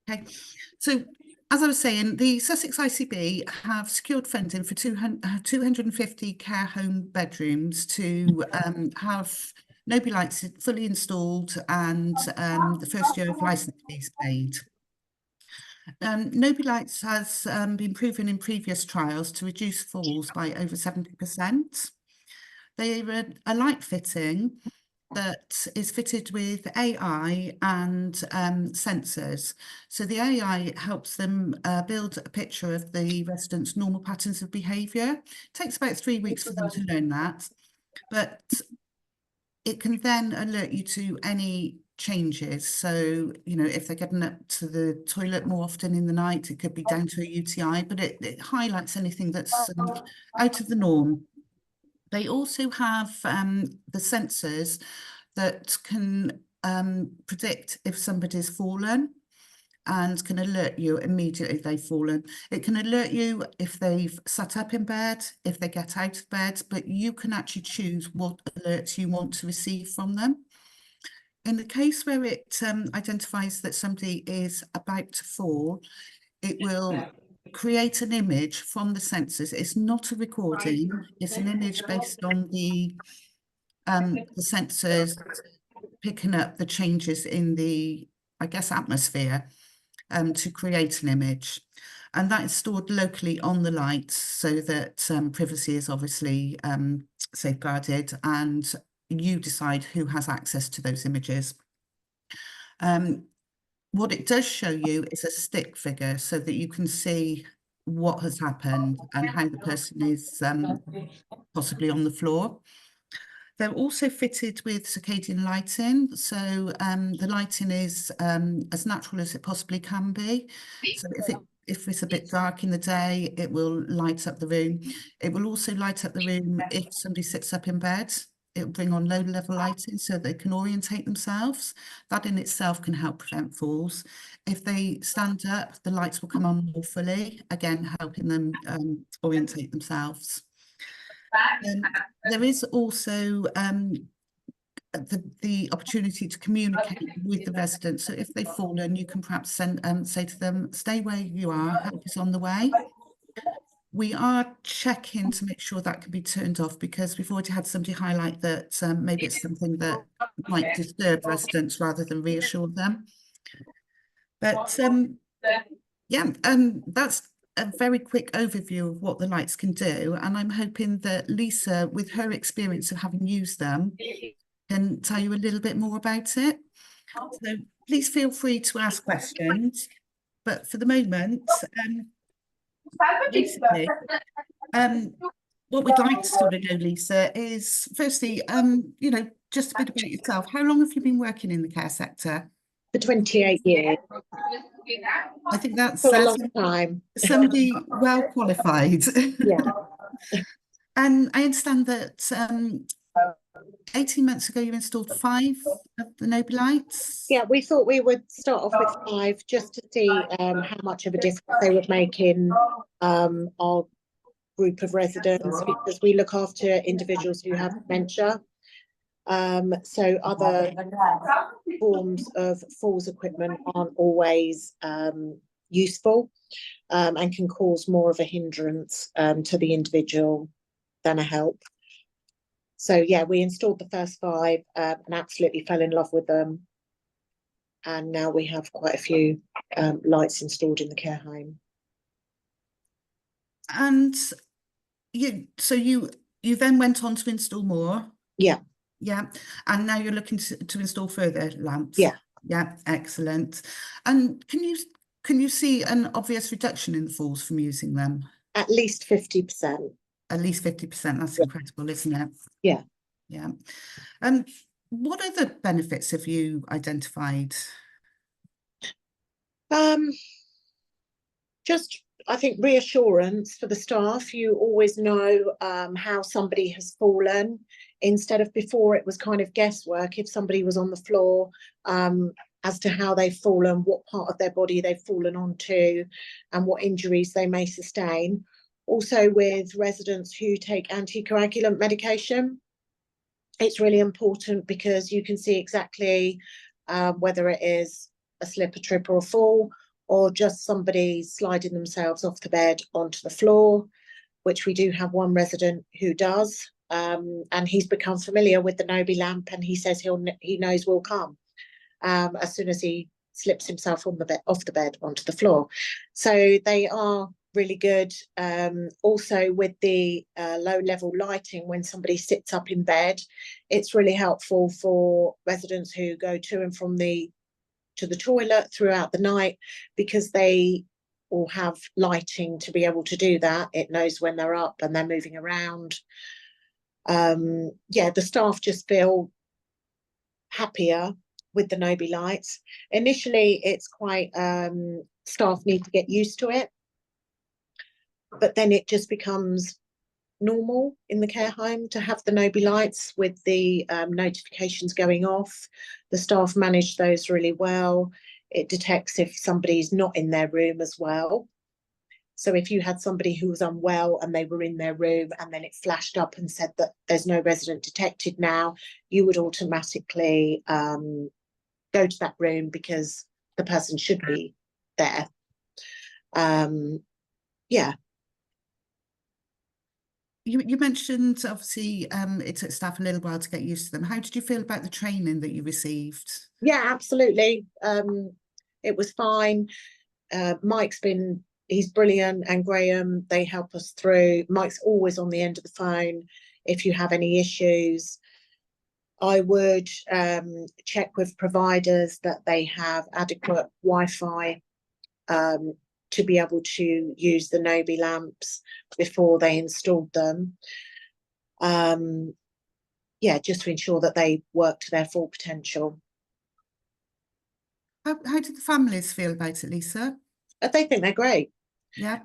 Okay, so as I was saying, the Sussex ICB have secured funding for 250 care home bedrooms to have Nobi lights fully installed and the first year of licence fees paid. Nobi lights has been proven in previous trials to reduce falls by over 70%. They are a light fitting that is fitted with AI and sensors. So the AI helps them build a picture of the residents' normal patterns of behaviour. It takes about 3 weeks for them to learn that, but it can then alert you to any changes. So, you know, if they're getting up to the toilet more often in the night, it could be down to a UTI, but it highlights anything that's out of the norm. They also have the sensors that can predict if somebody's fallen and can alert you immediately if they've fallen. It can alert you if they've sat up in bed, if they get out of bed, but you can actually choose what alerts you want to receive from them. In the case where it identifies that somebody is about to fall, it will create an image from the sensors. It's not a recording, it's an image based on the sensors picking up the changes in the, I guess, atmosphere to create an image. And that is stored locally on the light so that privacy is obviously safeguarded and you decide who has access to those images. What it does show you is a stick figure so that you can see what has happened and how the person is possibly on the floor. They're also fitted with circadian lighting. So the lighting is as natural as it possibly can be. So if it's a bit dark in the day, it will light up the room. It will also light up the room if somebody sits up in bed. It will bring on low level lighting so they can orientate themselves. That in itself can help prevent falls. If they stand up, the lights will come on more fully, again, helping them orientate themselves. There is also the opportunity to communicate with the residents. So if they've fallen, you can perhaps say to them, stay where you are, help is on the way. We are checking to make sure that can be turned off because we've already had somebody highlight that maybe it's something that might disturb residents rather than reassure them. But yeah, that's a very quick overview of what the lights can do. And I'm hoping that Lisa, with her experience of having used them, can tell you a little bit more about it. So please feel free to ask questions. But for the moment, basically, what we'd like to sort of know, Lisa, is firstly, you know, just a bit about yourself. How long have you been working in the care sector? For 28 years. I think that's a long time. Somebody well qualified. Yeah. And I understand that 18 months ago you installed 5 of the Nobi lights. Yeah, we thought we would start off with 5 just to see how much of a difference they would make in our group of residents, because we look after individuals who have dementia. So other forms of falls equipment aren't always useful and can cause more of a hindrance to the individual than a help. So yeah, we installed the first 5 and absolutely fell in love with them. And now we have quite a few lights installed in the care home. And you then went on to install more? Yeah. Yeah, and now you're looking to install further lamps? Yeah. Yeah, excellent. And can you see an obvious reduction in the falls from using them? At least 50%. At least 50%, that's incredible, isn't it? Yeah. Yeah. What other benefits have you identified? Just, I think, reassurance for the staff. You always know how somebody has fallen, instead of before it was kind of guesswork if somebody was on the floor as to how they've fallen, what part of their body they've fallen onto, and what injuries they may sustain. Also, with residents who take anticoagulant medication, it's really important because you can see exactly whether it is a slip, a trip, or a fall, or just somebody sliding themselves off the bed onto the floor, which we do have one resident who does. And he's become familiar with the Nobi lamp, and he says he knows we'll come as soon as he slips himself on the bed, off the bed onto the floor. So they are really good. Also with the low level lighting, when somebody sits up in bed, it's really helpful for residents who go to and from the toilet throughout the night, because they will have lighting to be able to do that. It knows when they're up and they're moving around. Yeah, the staff just feel happier with the Nobi lights. Initially, it's quite staff need to get used to it, but then it just becomes normal in the care home to have the Nobi lights with the notifications going off. The staff manage those really well. It detects if somebody's not in their room as well. So if you had somebody who was unwell and they were in their room and then it flashed up and said that there's no resident detected now, you would automatically go to that room because the person should be there. Yeah. You mentioned, obviously, it took staff a little while to get used to them. How did you feel about the training that you received? Yeah, absolutely. It was fine. He's brilliant, and Graham, they help us through. Mike's always on the end of the phone if you have any issues. I would check with providers that they have adequate Wi-Fi to be able to use the Nobi lamps before they installed them. Yeah, just to ensure that they work to their full potential. How did the families feel about it, Lisa? They think they're great. Yeah.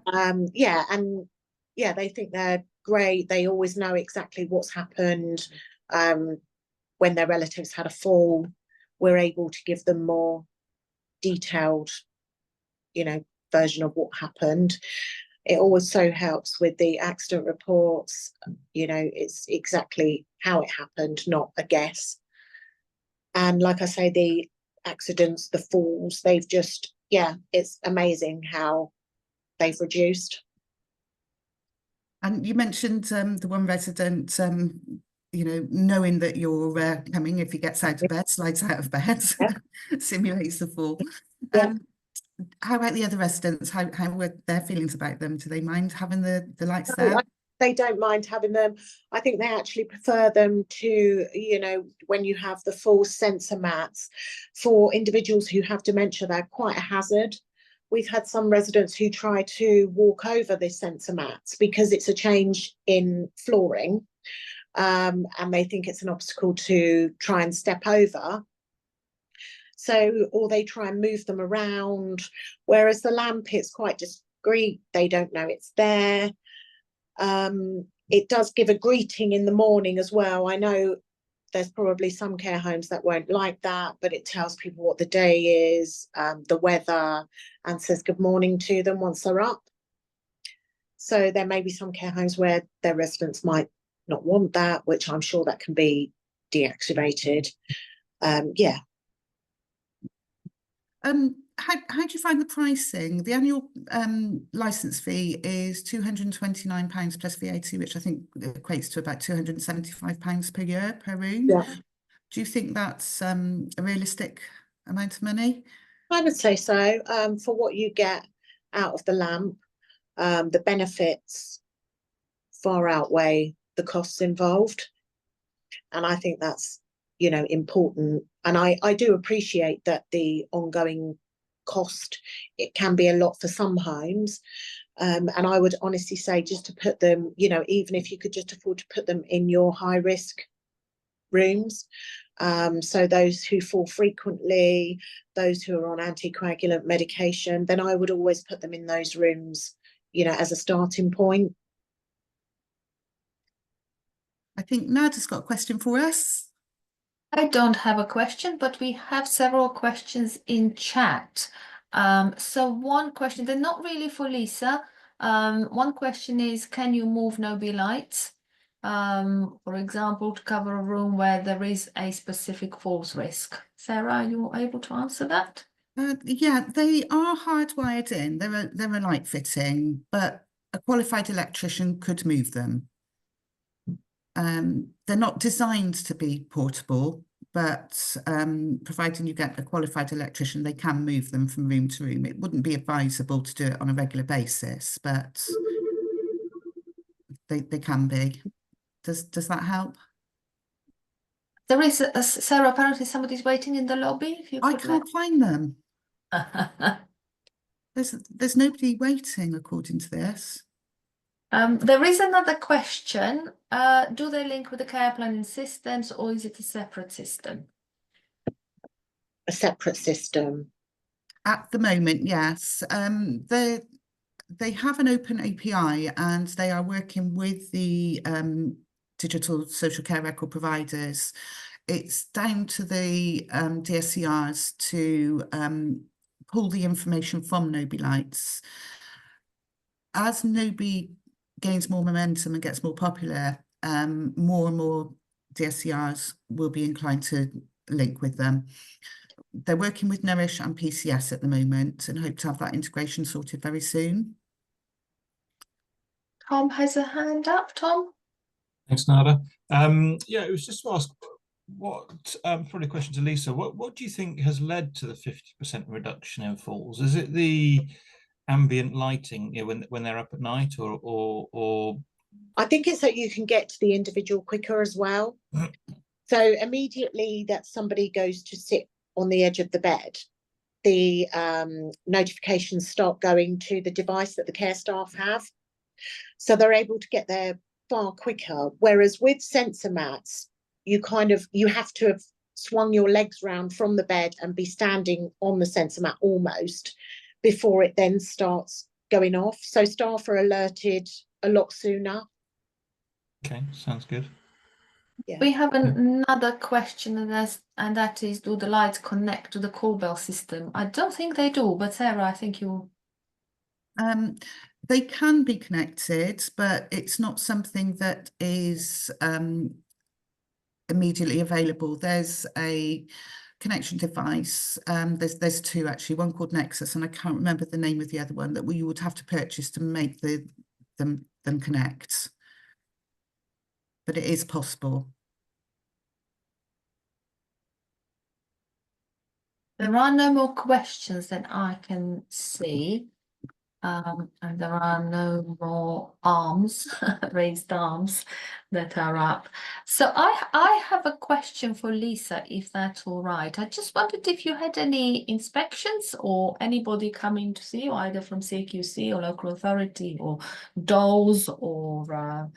Yeah, and yeah, they think they're great. They always know exactly what's happened. When their relatives had a fall, we're able to give them more detailed, version of what happened. It also helps with the accident reports. It's exactly how it happened, not a guess. And like I say, the accidents, the falls, they've just, it's amazing how they've reduced. And you mentioned the one resident, knowing that you're coming, if he gets out of bed, slides out of bed, simulates the fall. How about the other residents? How were their feelings about them? Do they mind having the lights there? They don't mind having them. I think they actually prefer them to, when you have the full sensor mats. For individuals who have dementia, they're quite a hazard. We've had some residents who try to walk over the sensor mats because it's a change in flooring, and they think it's an obstacle to try and step over. So, or they try and move them around, whereas the lamp, it's quite discreet. They don't know it's there. It does give a greeting in the morning as well. I know there's probably some care homes that won't like that, but it tells people what the day is, the weather, and says good morning to them once they're up. So there may be some care homes where their residents might not want that, which I'm sure that can be deactivated. Yeah. How do you find the pricing? The annual licence fee is £229 plus VAT, which I think equates to about £275 per year per room. Yeah. Do you think that's a realistic amount of money? I would say so. For what you get out of the lamp, the benefits far outweigh the costs involved. And I think that's, important. And I do appreciate that the ongoing cost, it can be a lot for some homes. And I would honestly say, just to put them, even if you could just afford to put them in your high risk rooms. So those who fall frequently, those who are on anticoagulant medication, then I would always put them in those rooms, as a starting point. I think Nadia's got a question for us. I don't have a question, but we have several questions in chat. So one question, they're not really for Lisa. One question is, can you move Nobi lights? For example, to cover a room where there is a specific falls risk. Sarah, are you able to answer that? Yeah, they are hardwired in. They're a light fitting, but a qualified electrician could move them. They're not designed to be portable, but providing you get a qualified electrician, they can move them from room to room. It wouldn't be advisable to do it on a regular basis, but they can be. Does that help? There is Sarah, apparently somebody's waiting in the lobby. If you I could can't find them. There's nobody waiting according to this. There is another question. Do they link with the care planning systems, or is it a separate system? A separate system. At the moment, yes. They have an open API and they are working with the digital social care record providers. It's down to the DSCRs to pull the information from Nobi Lights. As Nobi gains more momentum and gets more popular, more and more DSCRs will be inclined to link with them. They're working with Nourish and PCS at the moment and hope to have that integration sorted very soon. Tom has a hand up. Tom? Thanks, Nada. Yeah, it was just to ask what, probably a question to Lisa, what do you think has led to the 50% reduction in falls? Is it the ambient lighting, you know, when they're up at night, or I think it's that you can get to the individual quicker as well. So immediately that somebody goes to sit on the edge of the bed, the notifications start going to the device that the care staff have. So they're able to get there far quicker. Whereas with sensor mats, you have to have swung your legs round from the bed and be standing on the sensor mat almost before it then starts going off. So staff are alerted a lot sooner. okay, sounds good. Yeah. We have another question, and that is, do the lights connect to the call bell system? I don't think they do, but Sarah, I think you... They can be connected, but it's not something that is immediately available. There's a connection device. There's two actually, one called Nexus, and I can't remember the name of the other one that you would have to purchase to make them connect. But it is possible. There are no more questions that I can see. And there are no more arms, raised arms that are up. So I have a question for Lisa, if that's all right. I just wondered if you had any inspections or anybody coming to see you, either from CQC or local authority or DOLS or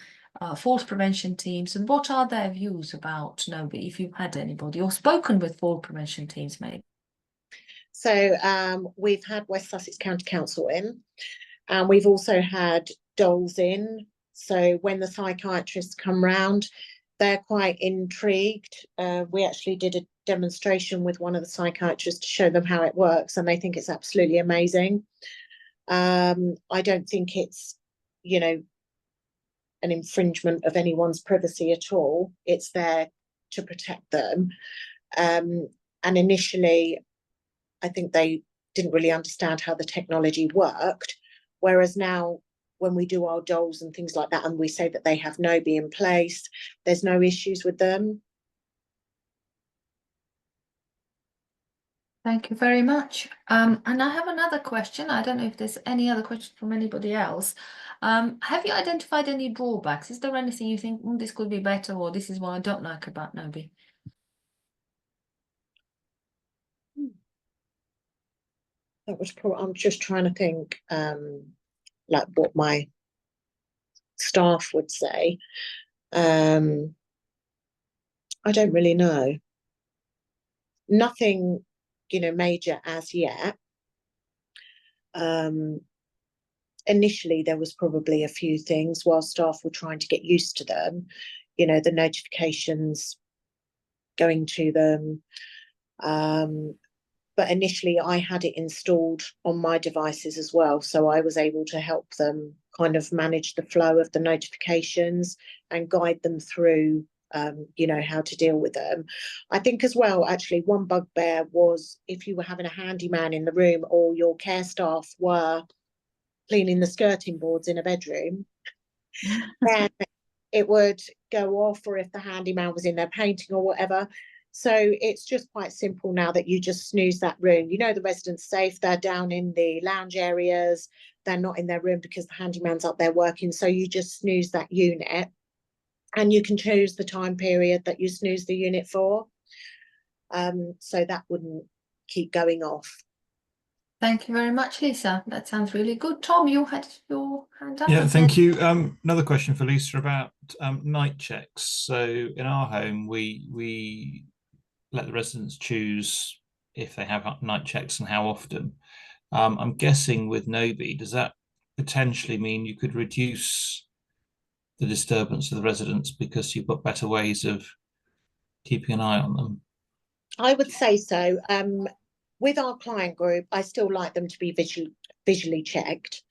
fault prevention teams, and what are their views about Nobi, if you've had anybody or spoken with fault prevention teams maybe? So we've had West Sussex County Council in, and we've also had DOLS in. So when the psychiatrists come round, they're quite intrigued. We actually did a demonstration with one of the psychiatrists to show them how it works, and they think it's absolutely amazing. I don't think it's, you know, an infringement of anyone's privacy at all. It's there to protect them. And initially, I think they didn't really understand how the technology worked. Whereas now, when we do our DOLS and things like that, and we say that they have Nobi in place, there's no issues with them. Thank you very much. And I have another question. I don't know if there's any other question from anybody else. Have you identified any drawbacks? Is there anything you think this could be better, or this is what I don't like about Nobi? That was probably, I'm just trying to think, like what my staff would say. I don't really know. Nothing, you know, major as yet. Initially, there was probably a few things while staff were trying to get used to them, you know, the notifications going to them. But initially I had it installed on my devices as well. So I was able to help them kind of manage the flow of the notifications and guide them through you know, how to deal with them. I think as well, actually, one bugbear was if you were having a handyman in the room or your care staff were cleaning the skirting boards in a bedroom, then it would go off, or if the handyman was in there painting or whatever. So it's just quite simple now that you just snooze that room. You know the resident's safe, they're down in the lounge areas, they're not in their room because the handyman's up there working. So you just snooze that unit, and you can choose the time period that you snooze the unit for. So that wouldn't keep going off. Thank you very much, Lisa. That sounds really good. Tom, you had your hand up. Yeah, thank you. Another question for Lisa about night checks. So in our home, we let the residents choose if they have night checks and how often. I'm guessing with Nobi, does that potentially mean you could reduce the disturbance of the residents because you've got better ways of keeping an eye on them? I would say so. With our client group, I still like them to be visually checked.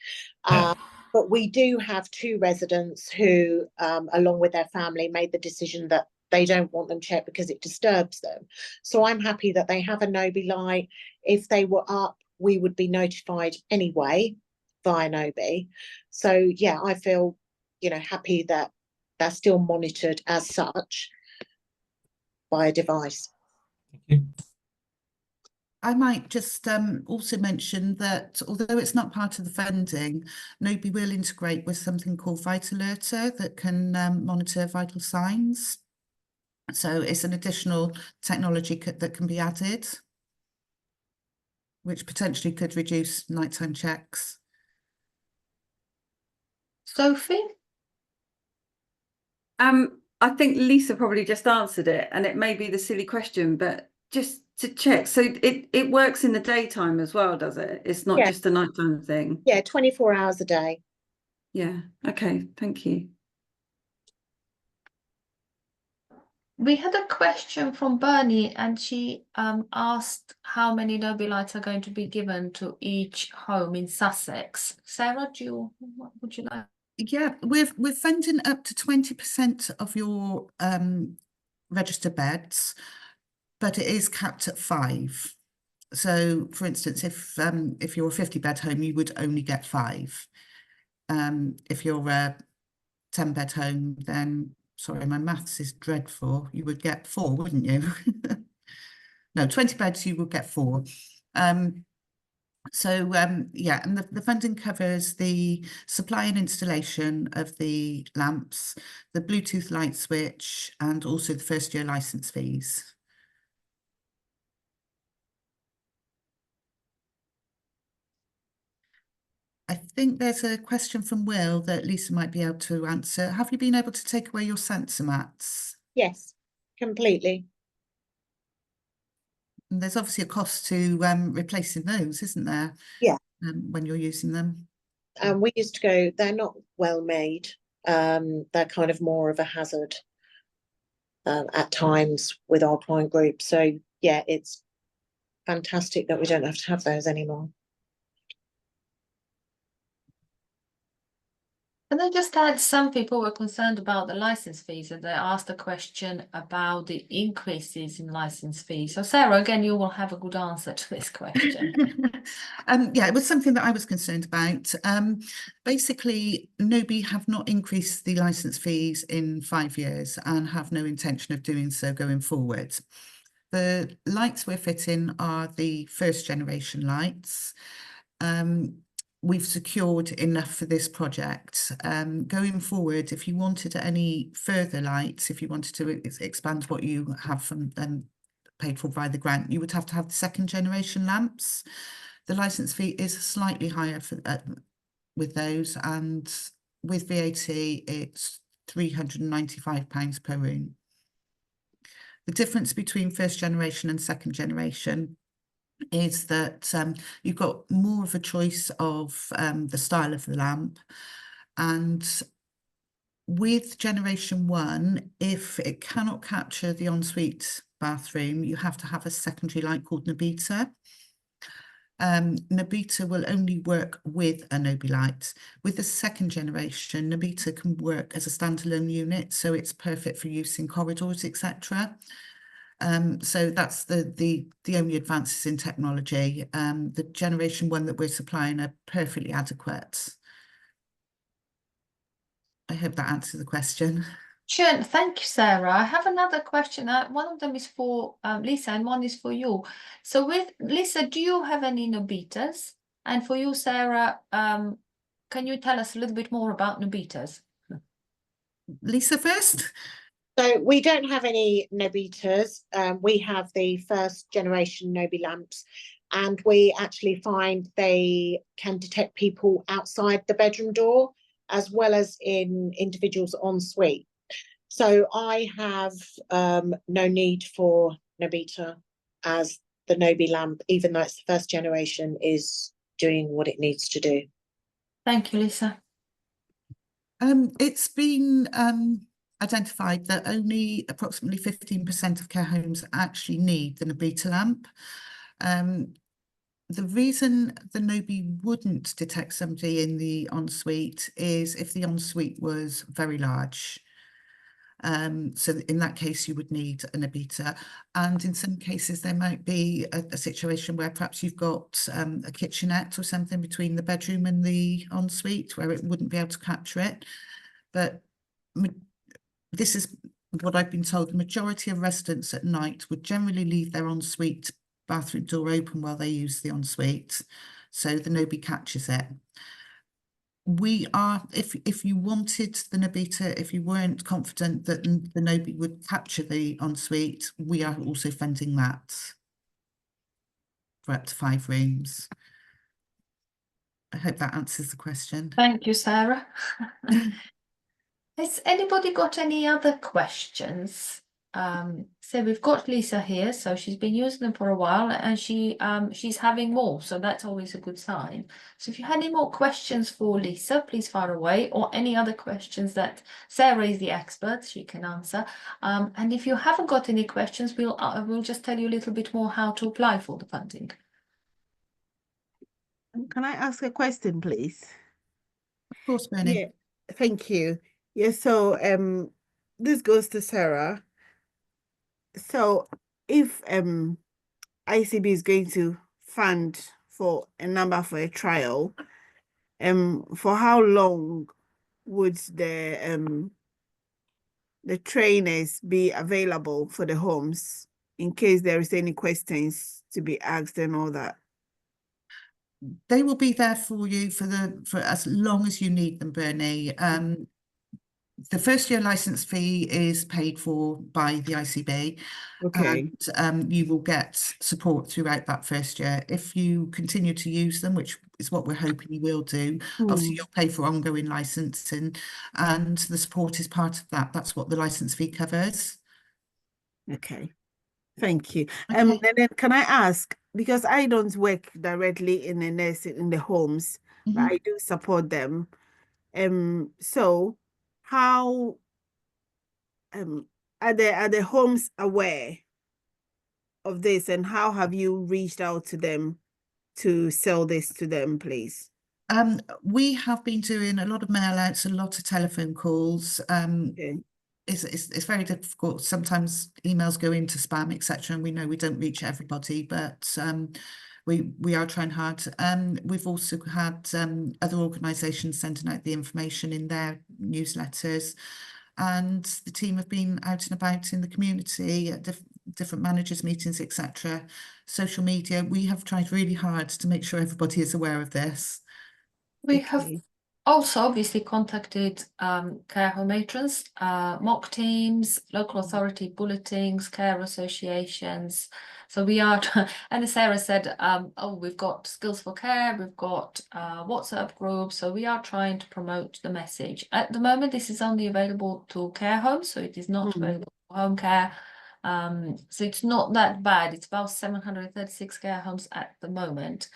Yeah. But we do have 2 residents who, along with their family, made the decision that they don't want them checked because it disturbs them. So I'm happy that they have a Nobi light. If they were up, we would be notified anyway via Nobi. So yeah, I feel, you know, happy that they're still monitored as such by a device. Thank you. I might just also mention that although it's not part of the funding, Nobi will integrate with something called Vital Alerter that can monitor vital signs. So it's an additional technology that can be added, which potentially could reduce nighttime checks. Sophie? I think Lisa probably just answered it, and it may be the silly question, but just to check, so it works in the daytime as well, does it? It's not just a nighttime thing. Yeah, 24 hours a day. Yeah. Okay. Thank you. We had a question from Bernie, and she asked how many Nobi lights are going to be given to each home in Sussex. Sarah, what would you like? Yeah, we're funding up to 20% of your registered beds, but it is capped at 5. So, for instance, if you're a 50-bed home, you would only get 5. If you're a 10-bed home, then sorry, my maths is dreadful. You would get 4, wouldn't you? No, 20 beds, you would get 4. So yeah, and the funding covers the supply and installation of the lamps, the Bluetooth light switch, and also the first year license fees. I think there's a question from Will that Lisa might be able to answer. Have you been able to take away your sensor mats? Yes, completely. And there's obviously a cost to replacing those, isn't there? Yeah. When you're using them. We used to go, they're not well made. They're kind of more of a hazard at times with our client group. So yeah, it's fantastic that we don't have to have those anymore. And I just add, some people were concerned about the license fees, and they asked a question about the increases in license fees. So Sarah, again, you will have a good answer to this question. Yeah, it was something that I was concerned about. Basically, Nobi have not increased the license fees in 5 years and have no intention of doing so going forward. The lights we're fitting are the first generation lights. We've secured enough for this project. Going forward, if you wanted any further lights, if you wanted to expand what you have from paid for by the grant, you would have to have the second generation lamps. The license fee is slightly higher for with those, and with VAT, it's £395 per room. The difference between first generation and second generation is that you've got more of a choice of the style of the lamp. And with generation 1, if it cannot capture the ensuite bathroom, you have to have a secondary light called Nobita. Nobita will only work with a Nobi light. With the second generation, Nobita can work as a standalone unit, so it's perfect for use in corridors, etc. So that's the only advances in technology. The generation 1 that we're supplying are perfectly adequate. I hope that answers the question. Sure, thank you, Sarah. I have another question. One of them is for Lisa and one is for you. So with Lisa, do you have any Nobitas? And for you, Sarah, can you tell us a little bit more about Nobitas? Lisa first. So we don't have any Nobitas. We have the first generation Nobi lamps, and we actually find they can detect people outside the bedroom door as well as in individuals en suite. So I have no need for Nobita as the Nobi lamp, even though it's the first generation, is doing what it needs to do. Thank you, Lisa. It's been identified that only approximately 15% of care homes actually need the Nobita lamp. The reason the Nobi wouldn't detect somebody in the ensuite is if the ensuite was very large. So in that case, you would need a Nobita. And in some cases, there might be a situation where perhaps you've got a kitchenette or something between the bedroom and the ensuite where it wouldn't be able to capture it. But this is what I've been told. The majority of residents at night would generally leave their ensuite bathroom door open while they use the ensuite. So the Nobi catches it. We are, if you wanted the Nobita, if you weren't confident that the Nobi would capture the ensuite, we are also funding that for up to 5 rooms. I hope that answers the question. Thank you, Sarah. Has anybody got any other questions? So we've got Lisa here, so she's been using them for a while and she's having more, so that's always a good sign. So if you had any more questions for Lisa, please fire away, or any other questions that Sarah is the expert, she can answer. And if you haven't got any questions, we'll just tell you a little bit more how to apply for the funding. Can I ask a question, please? Of course, Bernie. Yeah, thank you. Yeah, so this goes to Sarah. So if ICB is going to fund for a number for a trial, for how long would the trainers be available for the homes in case there is any questions to be asked and all that? They will be there for you for as long as you need them, Bernie. The first year license fee is paid for by the ICB. Okay. And you will get support throughout that first year. If you continue to use them, which is what we're hoping you will do, obviously you'll pay for ongoing licensing, and the support is part of that. That's what the license fee covers. Okay. Thank you. Okay. And then can I ask, because I don't work directly in the homes, but I do support them. So how are the homes aware of this, and how have you reached out to them to sell this to them, please? We have been doing a lot of mail outs, a lot of telephone calls. Okay. It's very difficult. Sometimes emails go into spam, etc., and we know we don't reach everybody, but we are trying hard. We've also had other organisations sending out the information in their newsletters, and the team have been out and about in the community at different managers meetings, etc. Social media. We have tried really hard to make sure everybody is aware of this. We have also obviously contacted care home matrons, mock teams, local authority bulletins, care associations. So we are, and as Sarah said, we've got Skills for Care, we've got WhatsApp groups, so we are trying to promote the message. At the moment, this is only available to care homes, so it is not available for home care. So it's not that bad. It's about 736 care homes at the moment.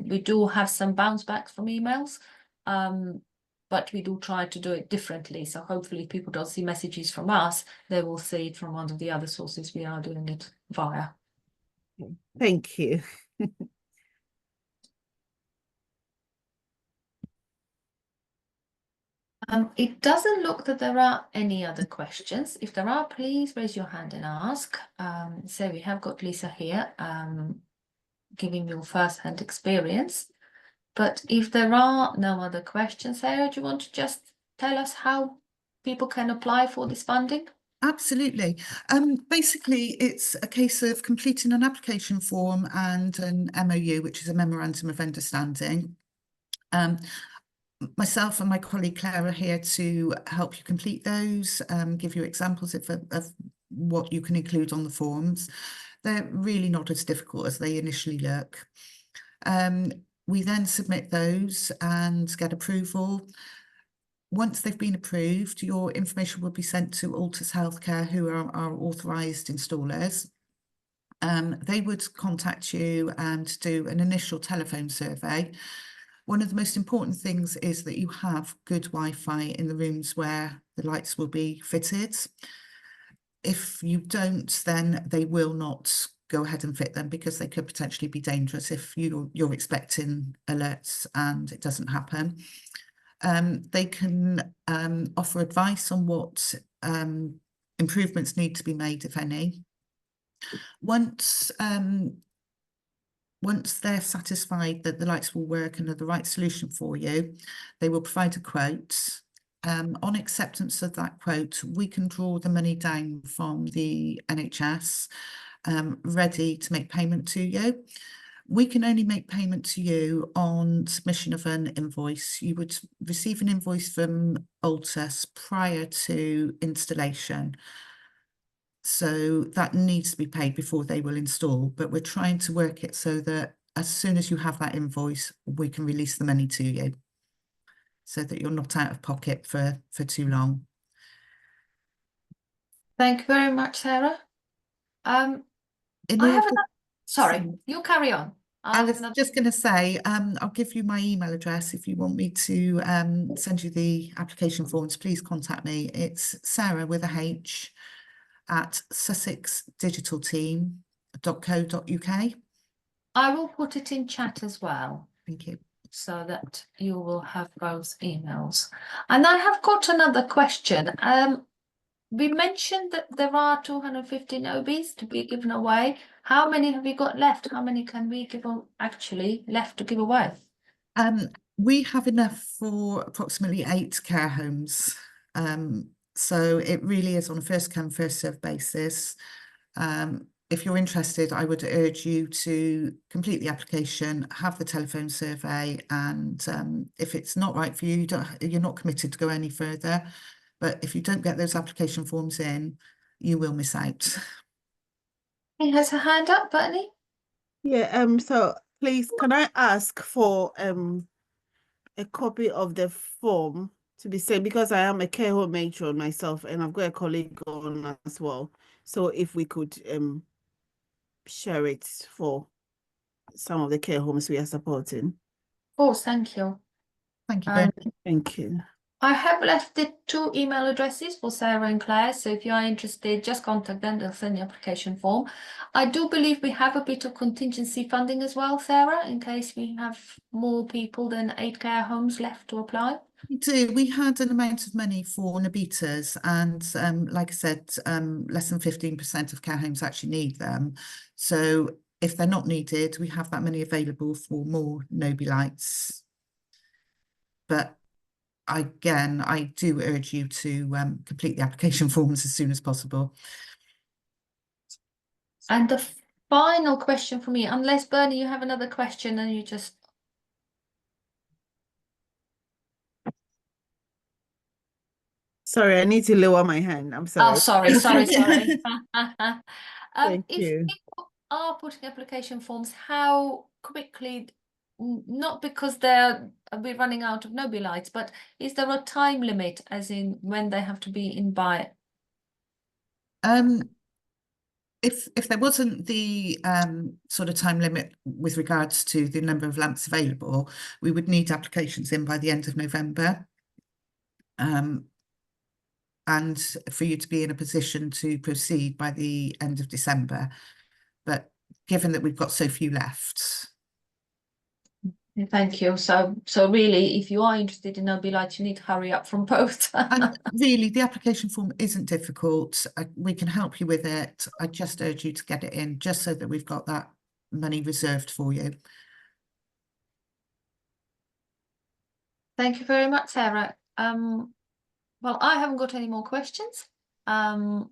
We do have some bounce backs from emails, but we do try to do it differently. So hopefully if people don't see messages from us, they will see it from one of the other sources we are doing it via. Thank you. It doesn't look that there are any other questions. If there are, please raise your hand and ask. So we have got Lisa here, giving you first-hand experience. But if there are no other questions, Sarah, do you want to just tell us how people can apply for this funding? Absolutely. Basically, it's a case of completing an application form and an MOU, which is a Memorandum of Understanding. Myself and my colleague Claire are here to help you complete those, give you examples of what you can include on the forms. They're really not as difficult as they initially look. We then submit those and get approval. Once they've been approved, your information will be sent to Altus Healthcare, who are our authorised installers. They would contact you and do an initial telephone survey. One of the most important things is that you have good Wi-Fi in the rooms where the lights will be fitted. If you don't, then they will not go ahead and fit them because they could potentially be dangerous if you're expecting alerts and it doesn't happen. They can offer advice on what improvements need to be made, if any. Once they're satisfied that the lights will work and are the right solution for you, they will provide a quote. On acceptance of that quote, we can draw the money down from the NHS, ready to make payment to you. We can only make payment to you on submission of an invoice. You would receive an invoice from Altus prior to installation. So that needs to be paid before they will install, but we're trying to work it so that as soon as you have that invoice, we can release the money to you so that you're not out of pocket for too long. Thank you very much, Sarah. I have sorry, you carry on. I was just going to say, I'll give you my email address if you want me to send you the application forms. Please contact me. It's Sarah with a H at sussexdigitalteam.co.uk. I will put it in chat as well. Thank you. So that you will have both emails. And I have got another question. We mentioned that there are 250 Nobis to be given away. How many have we got left? How many can we actually left to give away? We have enough for approximately 8 care homes. So it really is on a first come, first served basis. If you're interested, I would urge you to complete the application, have the telephone survey, and if it's not right for you, you're not committed to go any further. But if you don't get those application forms in, you will miss out. He has a hand up, Bernie. Yeah, so please, can I ask for a copy of the form to be sent, because I am a care home matron myself and I've got a colleague on as well. So if we could share it for some of the care homes we are supporting. Of course, thank you. Thank you, Ben. Thank you. I have left the 2 email addresses for Sarah and Claire, so if you are interested, just contact them, they'll send the application form. I do believe we have a bit of contingency funding as well, Sarah, in case we have more people than 8 care homes left to apply. We do. We had an amount of money for Nabitas, and like I said, less than 15% of care homes actually need them. So if they're not needed, we have that money available for more Nobi lights. But again, I do urge you to complete the application forms as soon as possible. And the final question for me, unless Bernie, you have another question and you just... Sorry, I need to lower my hand. I'm sorry. Oh, sorry. Thank If you. people are putting application forms, how quickly, not because we're running out of Nobi lights, but is there a time limit as in when they have to be in by? If there wasn't the sort of time limit with regards to the number of lamps available, we would need applications in by the end of November. And for you to be in a position to proceed by the end of December. But given that we've got so few left, Thank you. So really, if you are interested in Nobi Light, you need to hurry up from both. And really, the application form isn't difficult. We can help you with it. I just urge you to get it in, just so that we've got that money reserved for you. Thank you very much, Sarah. Well, I haven't got any more questions. And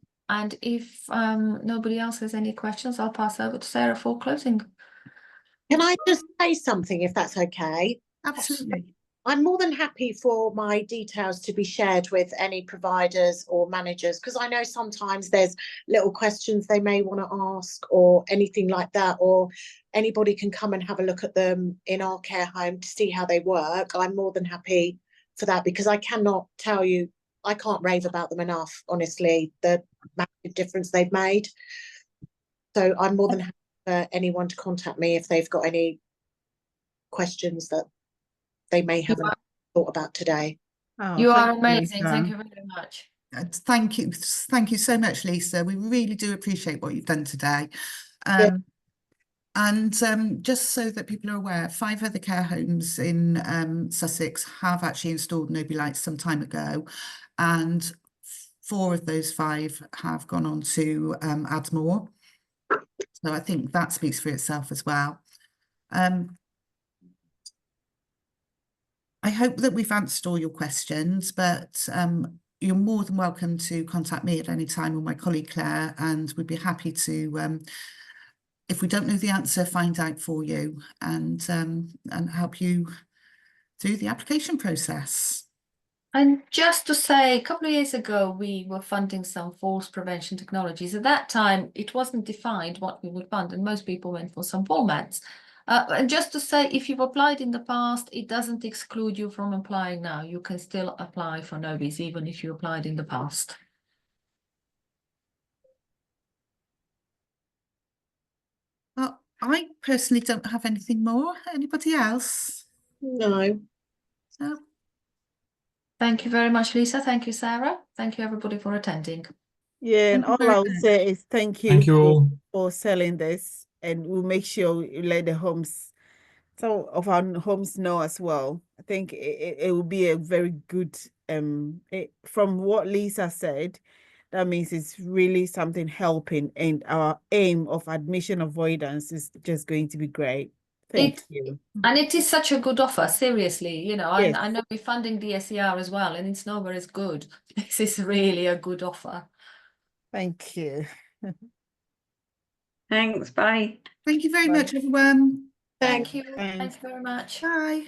if nobody else has any questions, I'll pass over to Sarah for closing. Can I just say something, if that's okay? Absolutely. I'm more than happy for my details to be shared with any providers or managers, because I know sometimes there's little questions they may want to ask or anything like that, or anybody can come and have a look at them in our care home to see how they work. I'm more than happy for that, because I cannot tell you, I can't rave about them enough, honestly, the massive difference they've made. So I'm more than happy for anyone to contact me if they've got any questions that they may haven't thought about today. Oh, You are thank amazing. Lisa. Thank you very much. Thank you so much, Lisa. We really do appreciate what you've done today. Yeah. And just so that people are aware, 5 other care homes in Sussex have actually installed Nobi Lights some time ago, and 4 of those 5 have gone on to add more. So I think that speaks for itself as well. I hope that we've answered all your questions, but you're more than welcome to contact me at any time, or my colleague Claire, and we'd be happy to, if we don't know the answer, find out for you and help you through the application process. And just to say, a couple of years ago, we were funding some falls prevention technologies. At that time, it wasn't defined what we would fund, and most people went for some formats. And just to say, if you've applied in the past, it doesn't exclude you from applying now. You can still apply for Nobis, even if you applied in the past. Well, I personally don't have anything more. Anybody else? No. No? Thank you very much, Lisa. Thank you, Sarah. Thank you, everybody, for attending. Yeah, and Thank you all very I would much. say is thank you Thank you all. for selling this, and we'll make sure you let the homes, some of our homes know as well. I think it will be a very good, from what Lisa said, that means it's really something helping, and our aim of admission avoidance is just going to be great. Thank you. And it is such a good offer, seriously. You know, Yes. I know we're funding the SER as well, and it's nowhere as good. This is really a good offer. Thank you. Thanks, bye. Thank you very Bye. much, everyone. Thank you. Thanks. Thank you very much. Bye.